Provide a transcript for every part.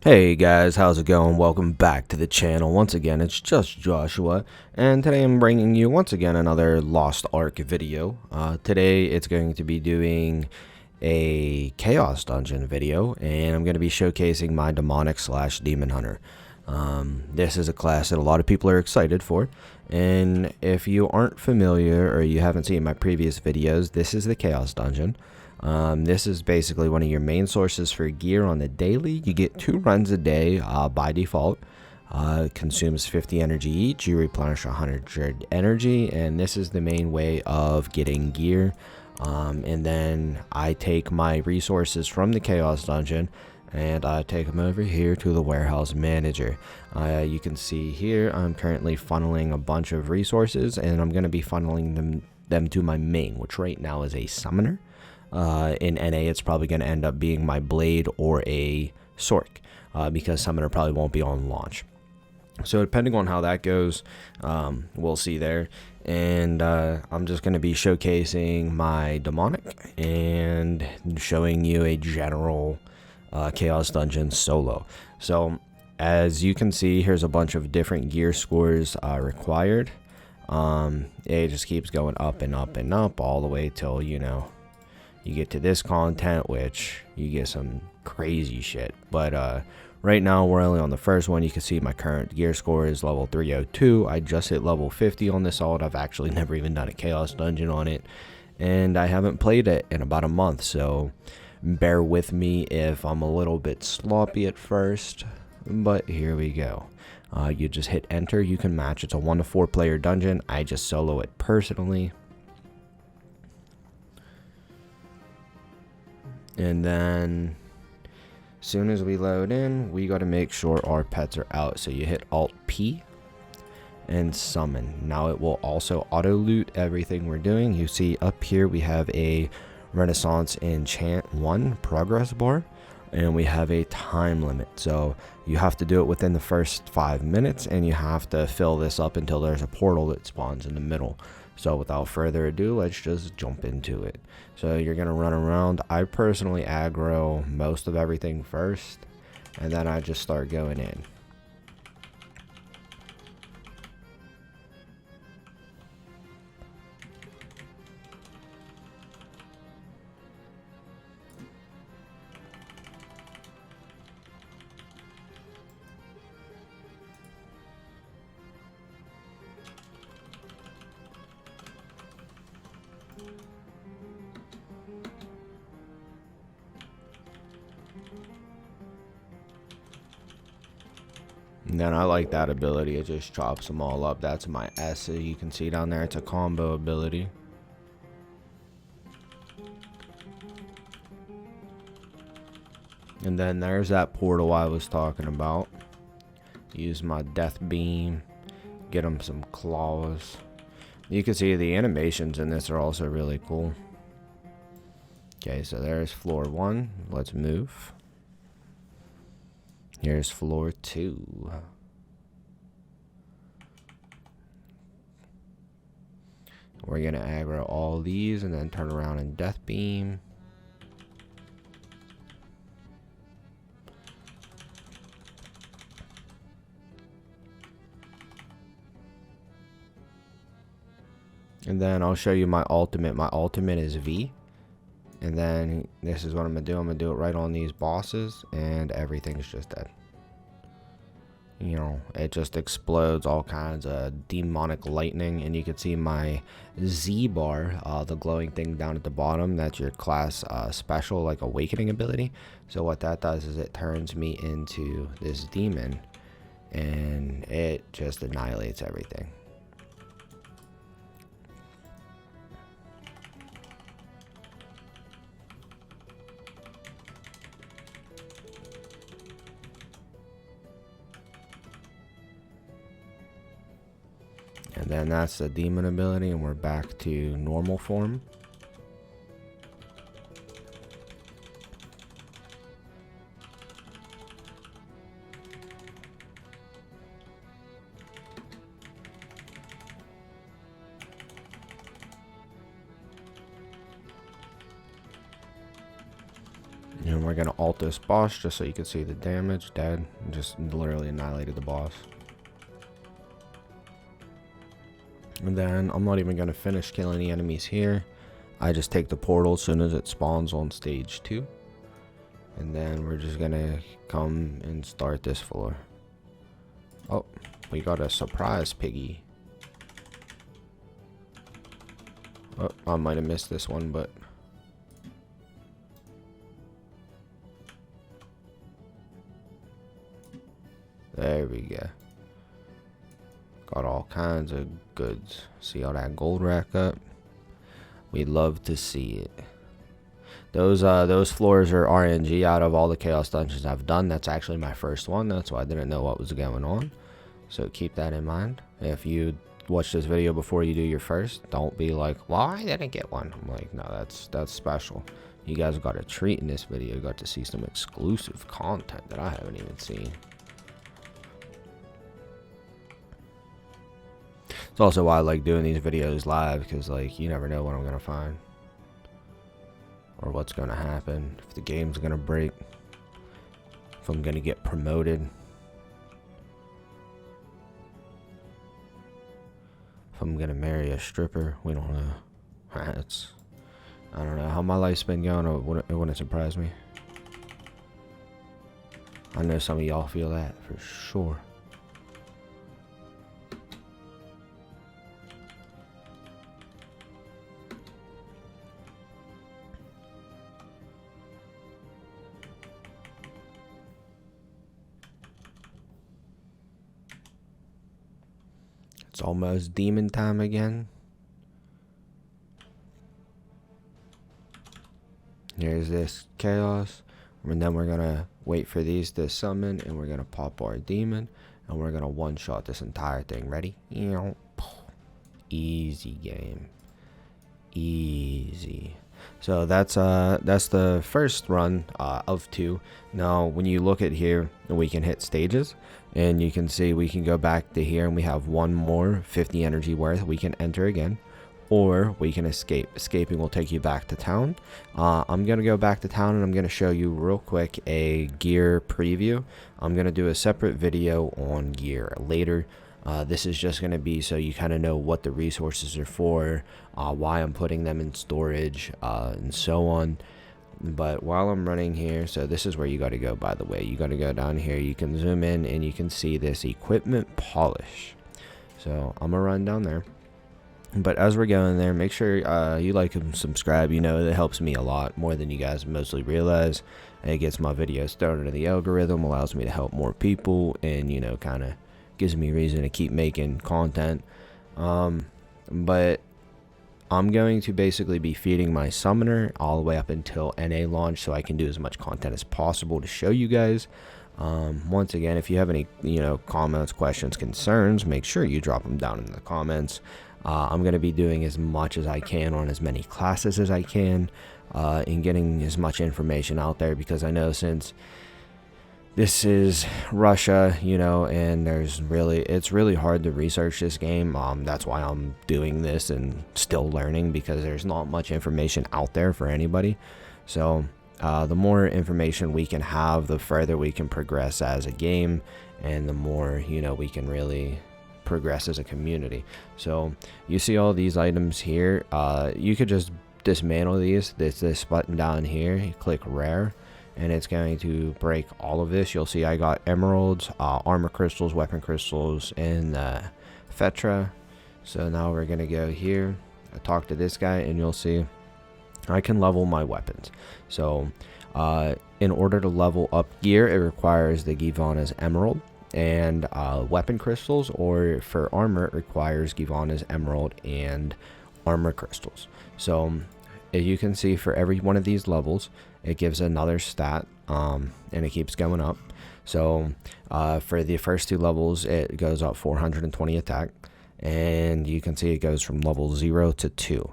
Hey guys, how's it going? Welcome back to the channel. Once again, it's just Joshua, and today I'm bringing you once again another Lost Ark video. Today it's going to be doing a Chaos Dungeon video, and I'm going to be showcasing my Demonic / Demon Hunter. This is a class that a lot of people are excited for, and if you aren't familiar or you haven't seen my previous videos, this is the Chaos Dungeon. This is basically one of your main sources for gear on the daily. You get 2 runs a day by default. It consumes 50 energy each. You replenish 100 energy, and this is the main way of getting gear. And then I take my resources from the Chaos Dungeon and I take them over here to the warehouse manager. You can see here I'm currently funneling a bunch of resources, and I'm going to be funneling them to my main, which right now is a summoner. In NA, it's probably going to end up being my blade or a Sork, because summoner probably won't be on launch. So depending on how that goes, we'll see there. And I'm just going to be showcasing my demonic and showing you a general Chaos Dungeon solo. So as you can see, here's a bunch of different gear scores required. It just keeps going up and up and up all the way till, you know, you get to this content, which you get some crazy shit. But right now we're only on the first one. You can see my current gear score is level 302. I just hit level 50 on this alt. I've actually never even done a Chaos Dungeon on it, and I haven't played it in about a month, so bear with me if I'm a little bit sloppy at first, but here we go. You just hit enter. You can match. It's a 1 to 4 player dungeon. I just solo it personally. And then as soon as we load in, we got to make sure our pets are out. So you hit Alt P and summon. Now it will also auto loot everything we're doing. You see up here we have a Renaissance Enchant 1 progress bar, and we have a time limit. So you have to do it within the first 5 minutes, and you have to fill this up until there's a portal that spawns in the middle. So without further ado, let's just jump into it. So you're going to run around. I personally aggro most of everything first, and then I just start going in. And then I like that ability. It just chops them all up. That's my S. So you can see down there, it's a combo ability. And then there's that portal I was talking about. Use my death beam. Get them some claws. You can see the animations in this are also really cool. Okay, so there's floor 1. Let's move. Here's floor 2. We're going to aggro all these and then turn around and death beam. And then I'll show you my ultimate. My ultimate is V. And then this is what I'm going to do. I'm going to do it right on these bosses, and everything's just dead. You know, it just explodes all kinds of demonic lightning. And you can see my Z bar, the glowing thing down at the bottom. That's your class special, like awakening ability. So what that does is it turns me into this demon, and it just annihilates everything. And then that's the demon ability, and we're back to normal form. And we're we're going to ult this boss just so you can see the damage. Dead. Just literally annihilated the boss. And then I'm not even going to finish killing the enemies here. I just take the portal as soon as it spawns on stage 2. And then we're just going to come and start this floor. Oh, we got a surprise piggy. Oh, I might have missed this one, but... there we go. Got all kinds of goods. See all that gold rack up? We love to see it. Those floors are RNG out of all the Chaos Dungeons I've done. That's actually my first one. That's why I didn't know what was going on. So keep that in mind. If you watch this video before you do your first, don't be like, well, I didn't get one. I'm like, no, that's special. You guys got a treat in this video. You got to see some exclusive content that I haven't even seen. It's also why I like doing these videos live, because like you never know what I'm gonna find or what's gonna happen, if the game's gonna break, if I'm gonna get promoted, if I'm gonna marry a stripper. We don't know. I don't know how my life's been going. It wouldn't surprise me. I know some of y'all feel that for sure. It's almost demon time again. Here's this chaos. And then we're gonna wait for these to summon, and we're gonna pop our demon, and we're gonna one-shot this entire thing. Ready? Easy game. Easy. So that's the first run of 2. Now when you look at here, we can hit stages, and you can see we can go back to here, and we have one more 50 energy worth. We can enter again, or we can escape. Escaping will take you back to town. I'm gonna go back to town, and I'm gonna show you real quick a gear preview. I'm gonna do a separate video on gear later. This is just going to be so you kind of know what the resources are for, why I'm putting them in storage, and so on. But while I'm running here, so this is where you got to go, by the way. You got to go down here. You can zoom in, and you can see this equipment polish. So I'm going to run down there. But as we're going there, make sure you like and subscribe. You know, it helps me a lot, more than you guys mostly realize. It gets my videos started in the algorithm, allows me to help more people, and, you know, kind of gives me reason to keep making content. But I'm going to basically be feeding my summoner all the way up until NA launch, so I can do as much content as possible to show you guys. Once again, if you have any comments, questions, concerns, make sure you drop them down in the comments. I'm going to be doing as much as I can on as many classes as I can, and getting as much information out there, because I know since this is Russia, and it's really hard to research this game. That's why I'm doing this and still learning, because there's not much information out there for anybody. So the more information we can have, the further we can progress as a game, and the more we can really progress as a community. So you see all these items here. You could just dismantle these. There's this button down here. You click rare, and it's going to break all of this. You'll see I got emeralds, armor crystals, weapon crystals, and Fetra. So now we're gonna go here, talk to this guy, and you'll see I can level my weapons. So in order to level up gear, it requires the Givana's emerald and weapon crystals, or for armor, it requires Givana's emerald and armor crystals. So as you can see, for every one of these levels, it gives another stat, and it keeps going up. So for the first 2 levels, it goes up 420 attack, and you can see it goes from level 0 to 2.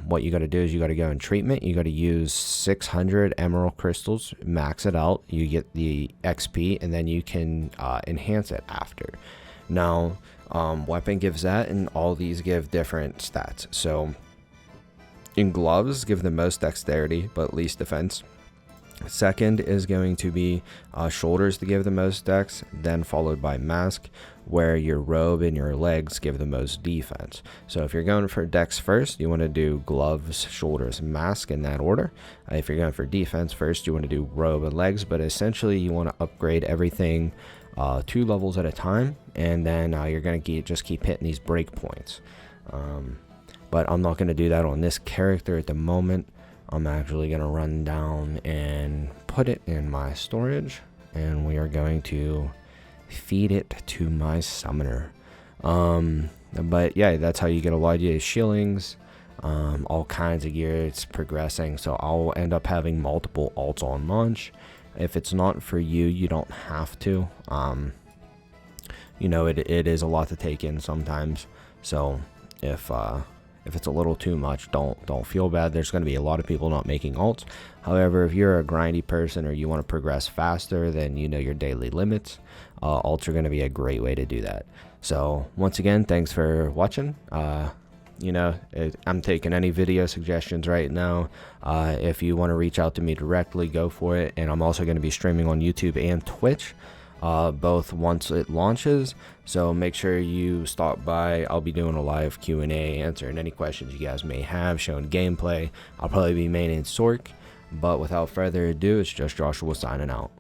What you got to do is you got to go in treatment. You got to use 600 emerald crystals, max it out, you get the XP, and then you can enhance it after. Now weapon gives that, and all these give different stats. So in gloves, give the most dexterity but least defense. Second is going to be shoulders to give the most dex, then followed by mask, where your robe and your legs give the most defense. So if you're going for dex first, you want to do gloves, shoulders, mask in that order. If you're going for defense first, you want to do robe and legs, but essentially you want to upgrade everything 2 levels at a time, and then you're going to just keep hitting these breakpoints. But I'm not going to do that on this character at the moment. I'm actually going to run down and put it in my storage, and we are going to feed it to my summoner. But yeah, that's how you get a lot of these shillings, all kinds of gear. It's progressing, so I'll end up having multiple alts on launch. If it's not for you, you don't have to. You know, it is a lot to take in sometimes, so if it's a little too much, don't feel bad. There's going to be a lot of people not making alts. However, if you're a grindy person or you want to progress faster than you know your daily limits, alts are going to be a great way to do that. So once again, thanks for watching. You know, I'm taking any video suggestions right now. If you want to reach out to me directly, go for it. And I'm also going to be streaming on YouTube and Twitch, both once it launches, so make sure you stop by. I'll be doing a live Q&A, answering any questions you guys may have, showing gameplay. I'll probably be maining Sork, but without further ado, it's just Joshua signing out.